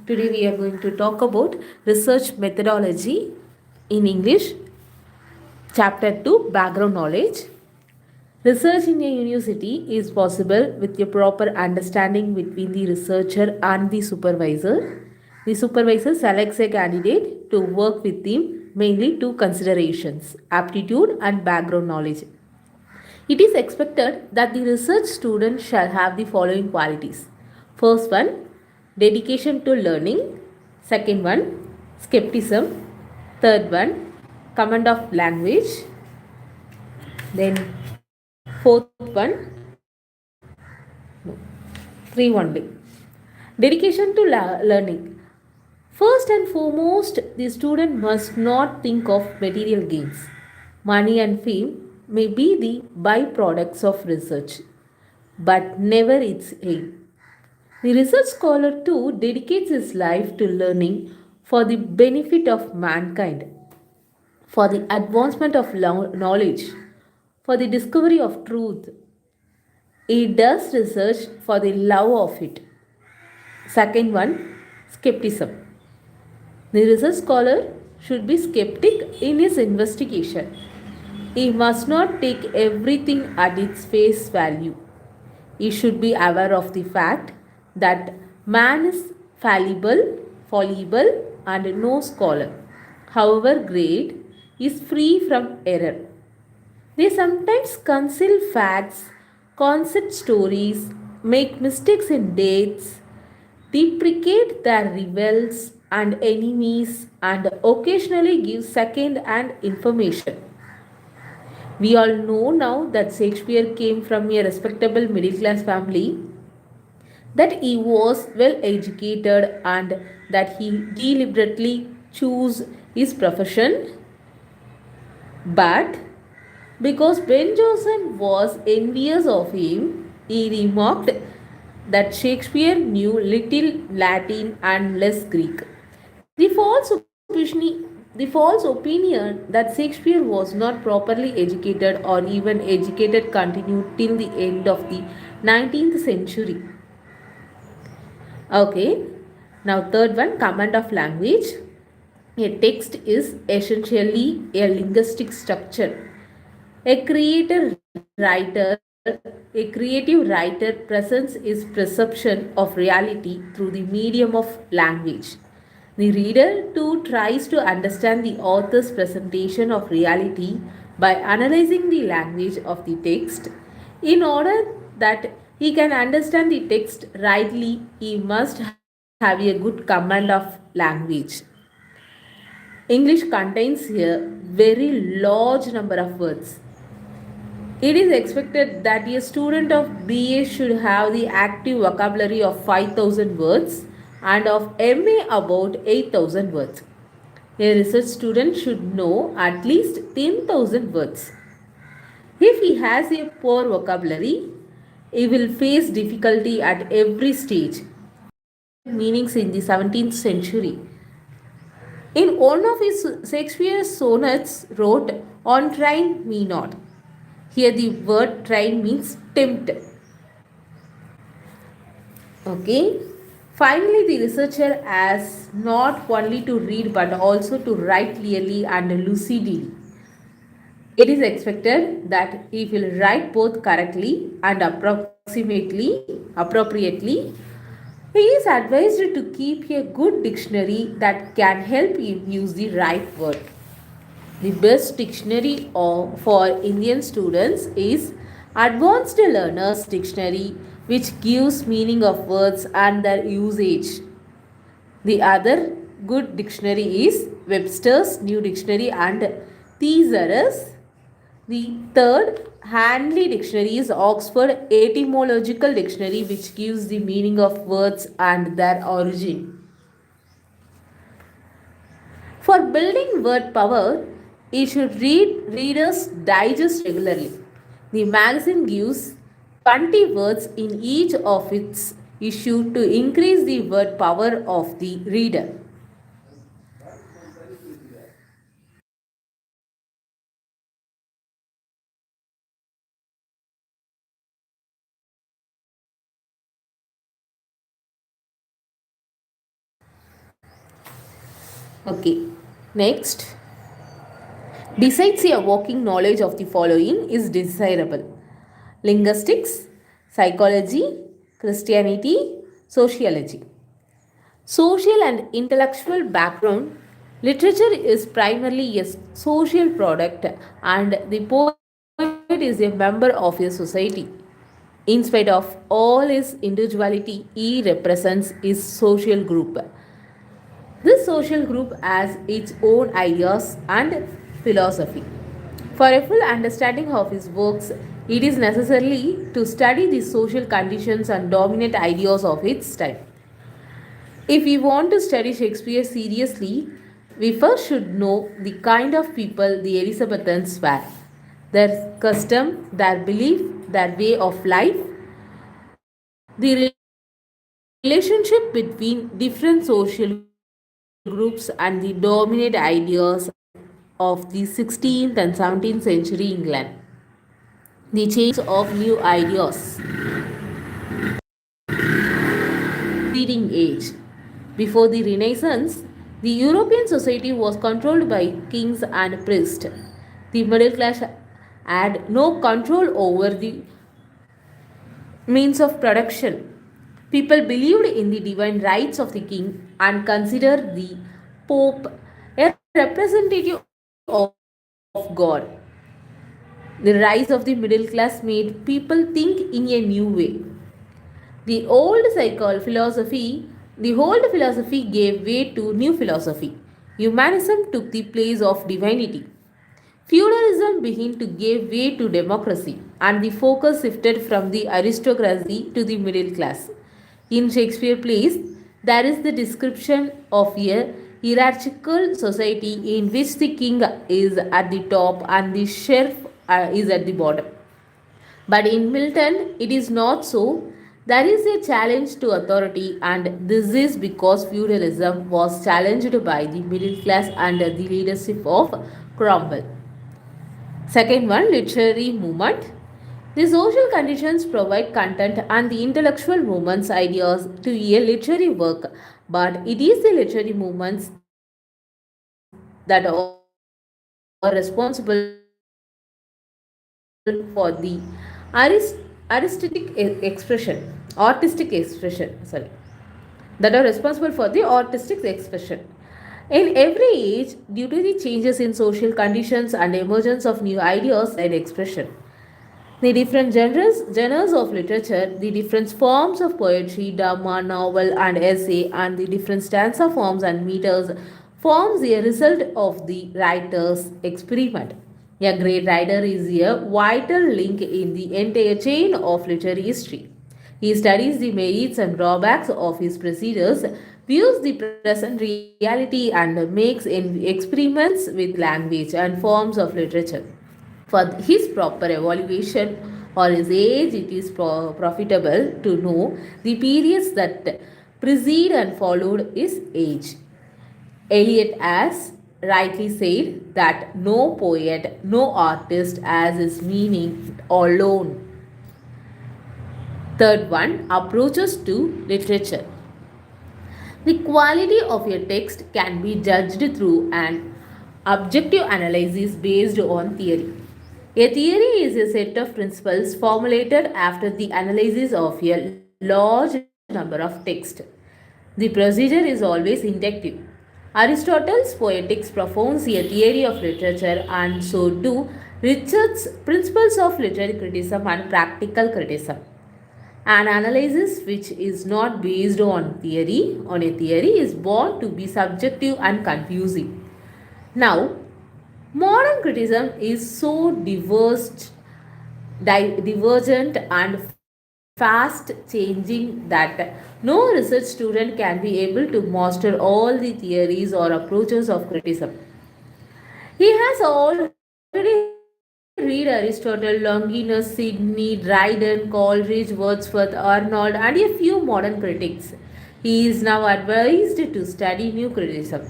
Today we are going to talk about research methodology in English, chapter 2, background knowledge. Research in a university is possible with a proper understanding between the researcher and the supervisor. The supervisor selects a candidate to work with him, mainly two considerations: aptitude and background knowledge. It is expected that the research student shall have the following qualities. First one, dedication to learning. Second one, skepticism. Third one, command of language. Then fourth one, three only. Dedication to learning. First and foremost, the student must not think of material gains. Money and fame may be the byproducts of research, but never its aim. The research scholar too dedicates his life to learning for the benefit of mankind, for the advancement of knowledge, for the discovery of truth. He does research for the love of it. Second one, skepticism. The research scholar should be skeptic in his investigation. He must not take everything at its face value. He should be aware of the fact that man is fallible, and no scholar, however great, is free from error. They sometimes conceal facts, concept stories, make mistakes in dates, deprecate their rivals and enemies, and occasionally give second hand information. We all know now that Shakespeare came from a respectable middle class family, that he was well educated, and that he deliberately chose his profession. But because Ben Jonson was envious of him, he remarked that Shakespeare knew little Latin and less Greek. The false opinion that Shakespeare was not properly educated or even educated continued till the end of the 19th century. Okay, now third one, command of language. A text is essentially a linguistic structure. A creator writer, a creative writer presents his perception of reality through the medium of language. The reader too tries to understand the author's presentation of reality by analyzing the language of the text. In order that he can understand the text rightly, he must have a good command of language. English contains here very large number of words. It is expected that a student of BA should have the active vocabulary of 5000 words and of MA about 8000 words. A research student should know at least 10,000 words. If he has a poor vocabulary, he will face difficulty at every stage. Meanings in the 17th century. In one of his Shakespeare's sonnets wrote, "On train me not." Here the word train means tempt. Okay. Finally, the researcher has not only to read but also to write clearly and lucidly. It is expected that he will write both correctly and appropriately. He is advised to keep a good dictionary that can help him use the right word. The best dictionary for Indian students is Advanced Learners Dictionary, which gives meaning of words and their usage. The other good dictionary is Webster's New Dictionary and Thesaurus. The third handy dictionary is Oxford Etymological Dictionary, which gives the meaning of words and their origin. For building word power, you should read Reader's Digest regularly. The magazine gives 20 words in each of its issue to increase the word power of the reader. Okay. Next, besides a working knowledge of the following is desirable: linguistics, psychology, Christianity, sociology. Social and intellectual background: literature is primarily a social product, and the poet is a member of a society. In spite of all his individuality, he represents his social group. This social group has its own ideas and philosophy. For a full understanding of his works, it is necessary to study the social conditions and dominant ideas of its time. If we want to study Shakespeare seriously, we first should know the kind of people the Elizabethans were, their custom, their belief, their way of life, the relationship between different social groups, and the dominant ideas of the 16th and 17th century England. The change of new ideas. Preceding age. Before the Renaissance, the European society was controlled by kings and priests. The middle class had no control over the means of production. People believed in the divine rights of the king and considered the Pope a representative of God. The rise of the middle class made people think in a new way. The old philosophy gave way to new philosophy. Humanism took the place of divinity. Feudalism began to give way to democracy, and the focus shifted from the aristocracy to the middle class. In Shakespeare plays, there is the description of a hierarchical society in which the king is at the top and the sheriff is at the bottom. But in Milton, it is not so. There is a challenge to authority, and this is because feudalism was challenged by the middle class under the leadership of Cromwell. Second one, literary movement. The social conditions provide content and the intellectual movement's ideas to a literary work, but it is the literary movements that are responsible for the artistic expression, that are responsible for the artistic expression. In every age, due to the changes in social conditions and emergence of new ideas and expression, the different genres of literature, the different forms of poetry, drama, novel, and essay, and the different stanza forms and meters forms a result of the writer's experiment. A great writer is a vital link in the entire chain of literary history. He studies the merits and drawbacks of his procedures, views the present reality, and makes experiments with language and forms of literature. For his proper evaluation or his age, it is profitable to know the periods that precede and followed his age. Eliot has rightly said that no poet, no artist has his meaning alone. Third one, approaches to literature. The quality of a text can be judged through an objective analysis based on theory. A theory is a set of principles formulated after the analysis of a large number of texts. The procedure is always inductive. Aristotle's Poetics propounds a theory of literature, and so do Richard's Principles of Literary Criticism and Practical Criticism. An analysis which is not based on a theory is bound to be subjective and confusing. Now, modern criticism is so divergent and fast changing that no research student can be able to master all the theories or approaches of criticism. He has already read Aristotle, Longinus, Sidney, Dryden, Coleridge, Wordsworth, Arnold, and a few modern critics. He is now advised to study new criticism,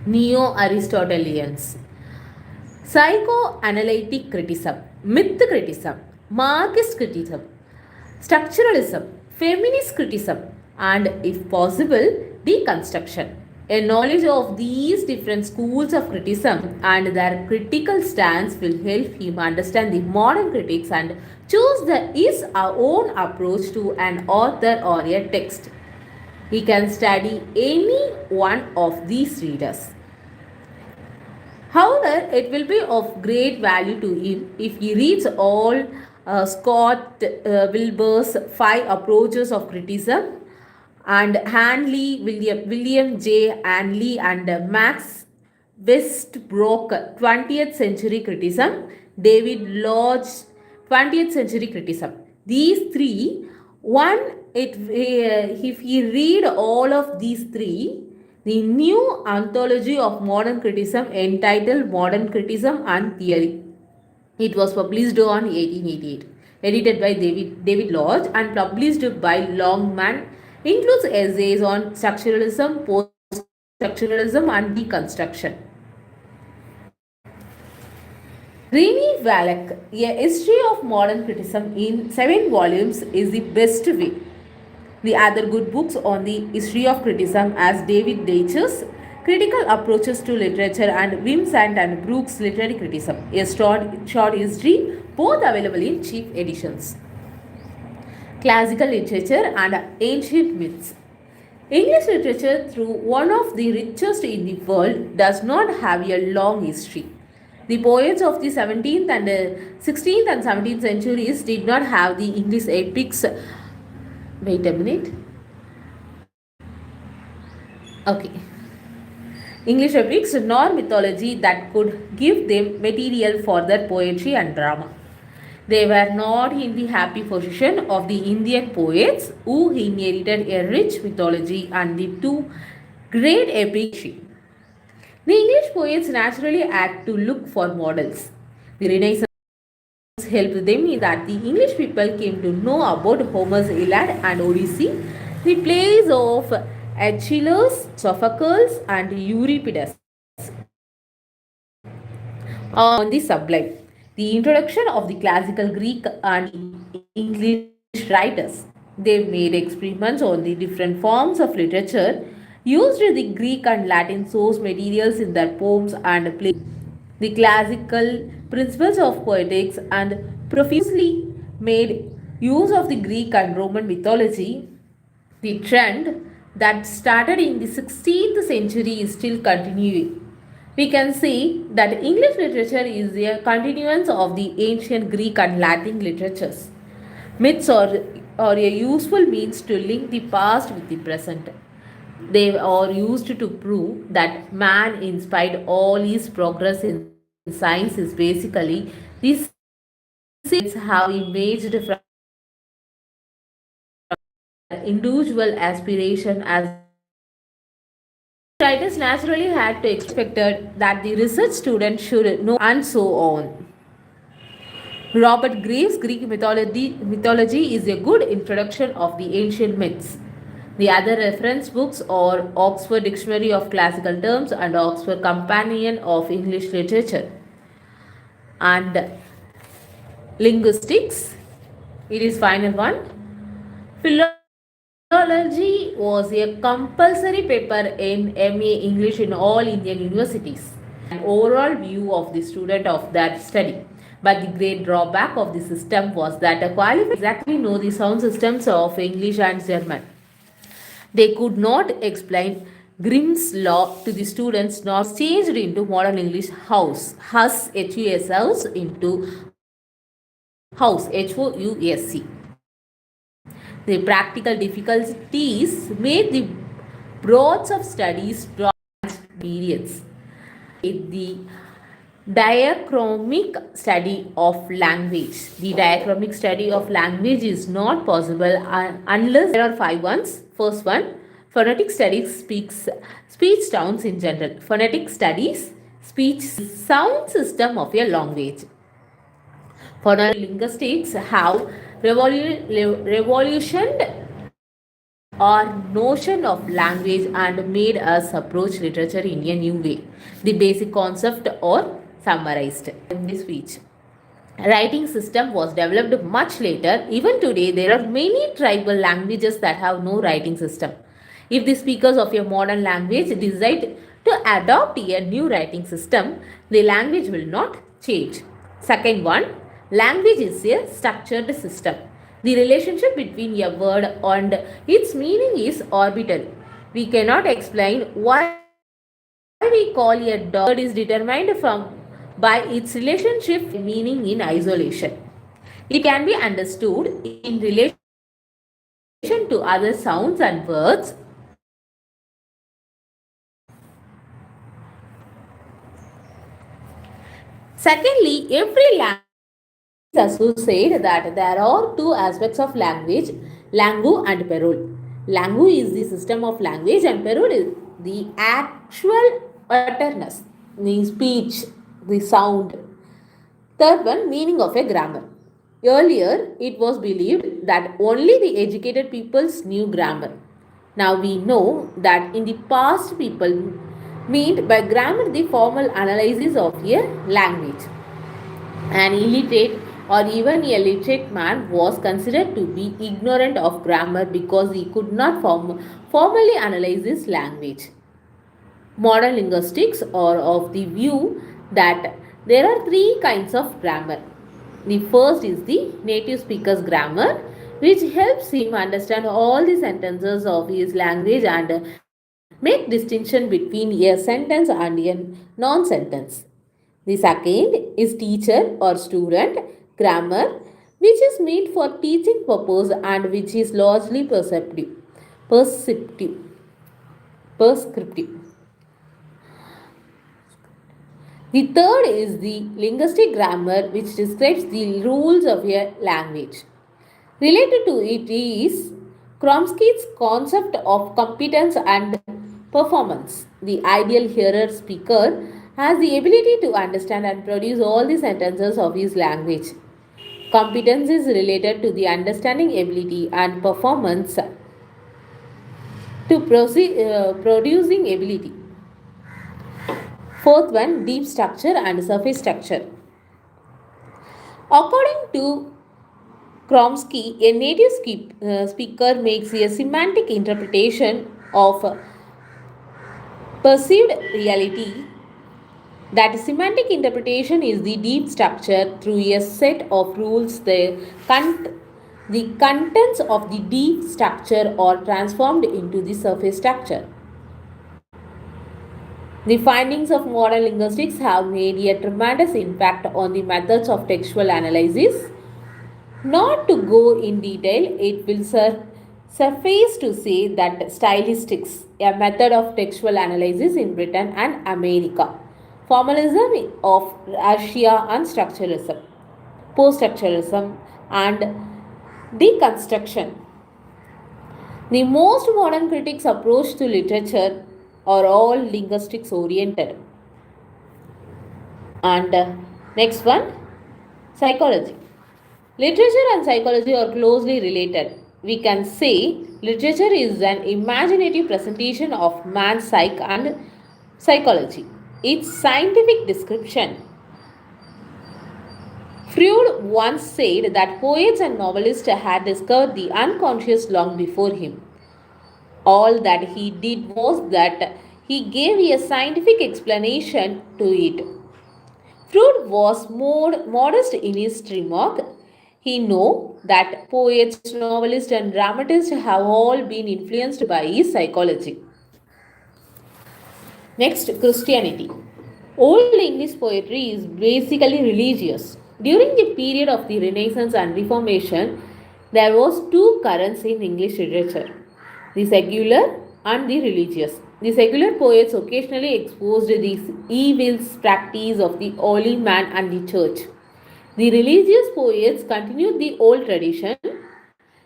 Neo Aristotelians, psychoanalytic criticism, myth criticism, Marxist criticism, structuralism, feminist criticism, and if possible, deconstruction. A knowledge of these different schools of criticism and their critical stance will help him understand the modern critics and choose his own approach to an author or a text. He can study any one of these readers. However, it will be of great value to him if he reads all Scott Wilber's 5 approaches of criticism and William J. Hanley and Max Westbrook 20th century criticism, David Lodge 20th century criticism. These three, if he read all of these three, the new anthology of modern criticism entitled Modern Criticism and Theory. It was published on 1888, edited by David Lodge and published by Longman, includes essays on structuralism, post-structuralism and deconstruction. Rennie Valak, A History of Modern Criticism in 7 volumes is the best way. The other good books on the history of criticism as David Deitcher's Critical Approaches to Literature and Wim Sand and Brooks Literary Criticism, a short history, both available in cheap editions. Classical Literature and Ancient Myths. English literature, through one of the richest in the world, does not have a long history. The poets of the 17th and 16th and 17th centuries did not have the English epics. Wait a minute. Okay. English epics nor mythology that could give them material for their poetry and drama. They were not in the happy position of the Indian poets who inherited a rich mythology and the 2 great epics. The English poets naturally had to look for models. The Renaissance helped them in that the English people came to know about Homer's Iliad and Odyssey, the plays of Aeschylus, Sophocles and Euripides on the sublime. The introduction of the classical Greek and English writers. They made experiments on the different forms of literature, used the Greek and Latin source materials in their poems and plays. The classical principles of poetics and profusely made use of the Greek and Roman mythology. The trend that started in the 16th century is still continuing. We can see that English literature is a continuance of the ancient Greek and Latin literatures. Myths are a useful means to link the past with the present. They are used to prove that man, in spite of all his progress in science, is basically the same have emerged from individual aspiration as writers naturally had to expect that the research student should know and so on. Robert Graves' Greek mythology is a good introduction of the ancient myths. The other reference books are Oxford Dictionary of Classical Terms and Oxford Companion of English Literature and Linguistics. It is final one. Philology was a compulsory paper in MA English in all Indian universities. An overall view of the student of that study. But the great drawback of the system was that a qualified exactly know the sound systems of English and German. They could not explain Grimm's law to the students nor changed into modern English house, H-U-S house into house, H-O-U-S-C. The practical difficulties made the breadth of studies draw periods. The diachronic study of language. The diachronic study of language is not possible unless there are 5 ones. First one, phonetic studies speech sounds in general. Phonetic studies speech sound system of a language. Phonolinguistics have revolutioned our notion of language and made us approach literature in a new way. The basic concept are summarized in this speech. Writing system was developed much later. Even today, there are many tribal languages that have no writing system. If the speakers of a modern language decide to adopt a new writing system, the language will not change. Second one, language is a structured system. The relationship between a word and its meaning is arbitrary. We cannot explain why we call a dog a word is determined by its relationship meaning in isolation. It can be understood in relation to other sounds and words. Secondly, every language is associated that there are two aspects of language, langu and parole. Langu is the system of language and parole is the actual utterness, the speech, the sound. Third one, meaning of a grammar. Earlier, it was believed that only the educated peoples knew grammar. Now we know that in the past people meant by grammar the formal analysis of a language. An illiterate or even a literate man was considered to be ignorant of grammar because he could not formally analyze his language. Modern linguistics are of the view that there are three kinds of grammar. The first is the native speaker's grammar, which helps him understand all the sentences of his language and make distinction between a sentence and a non-sentence. The second is teacher or student grammar, which is made for teaching purpose and which is largely perceptive, prescriptive. The third is the linguistic grammar, which describes the rules of a language. Related to it is Chomsky's concept of competence and performance. The ideal hearer speaker has the ability to understand and produce all the sentences of his language. Competence is related to the understanding ability and performance to producing ability. Fourth one, deep structure and surface structure. According to Chomsky, a native speaker makes a semantic interpretation of perceived reality. That semantic interpretation is the deep structure through a set of rules. The contents of the deep structure are transformed into the surface structure. The findings of modern linguistics have made a tremendous impact on the methods of textual analysis. Not to go in detail, it will suffice to say that stylistics, a method of textual analysis in Britain and America, formalism of Russia and structuralism, post-structuralism and deconstruction. The most modern critics' approach to literature are all linguistics oriented. And next one, psychology. Literature and psychology are closely related. We can say literature is an imaginative presentation of man's psyche and psychology. Its scientific description. Freud once said that poets and novelists had discovered the unconscious long before him. All that he did was that he gave a scientific explanation to it. Freud was more modest in his remark. He knew that poets, novelists, and dramatists have all been influenced by his psychology. Next, Christianity. Old English poetry is basically religious. During the period of the Renaissance and Reformation, there was two currents in English literature, the secular and the religious. The secular poets occasionally exposed the evils practice of the holy man and the church. The religious poets continued the old tradition.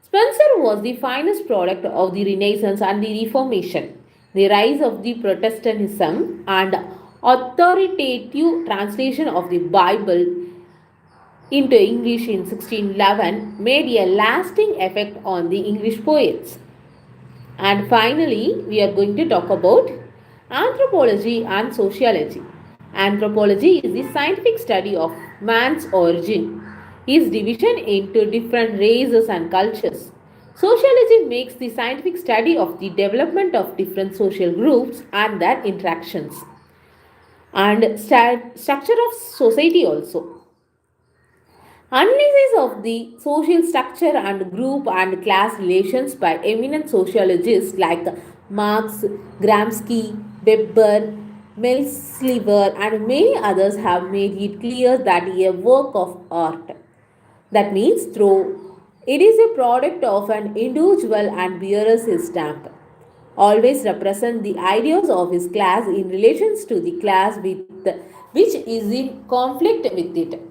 Spenser was the finest product of the Renaissance and the Reformation. The rise of the Protestantism and authoritative translation of the Bible into English in 1611 made a lasting effect on the English poets. And finally, we are going to talk about anthropology and sociology. Anthropology is the scientific study of man's origin, his division into different races and cultures. Sociology makes the scientific study of the development of different social groups and their interactions and structure of society also. Analysis of the social structure and group and class relations by eminent sociologists like Marx, Gramsci, Weber, Melsliver, and many others have made it clear that a work of art, that means through it is a product of an individual and bearers his stamp, always represent the ideas of his class in relations to the class with which is in conflict with it.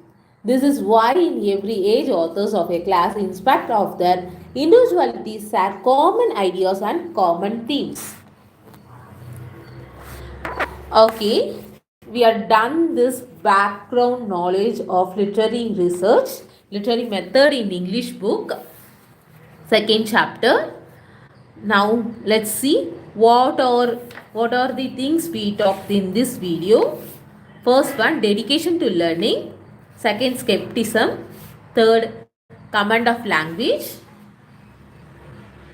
This is why in every age authors of a class in spite of their individualities share common ideas and common themes. Okay, we are done this background knowledge of literary research, literary method in English book, second chapter. Now let's see what are the things we talked in this video. First one, dedication to learning. Second, skepticism. Third, command of language.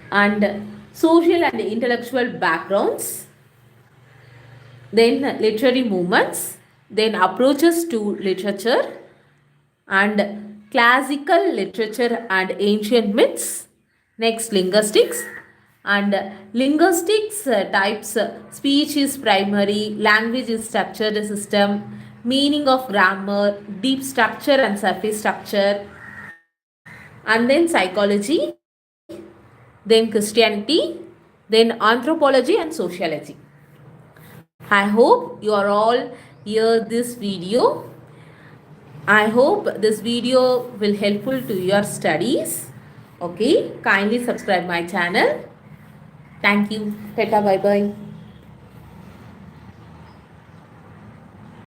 And social and intellectual backgrounds. Then literary movements. Then approaches to literature. And classical literature and ancient myths. Next, linguistics. And linguistics types, speech is primary, language is structured system, meaning of grammar, deep structure and surface structure, and then psychology, then Christianity, then anthropology and sociology. I hope you are all hear this video. I hope this video will helpful to your studies. Okay, kindly subscribe my channel. Thank you. Tata, bye bye.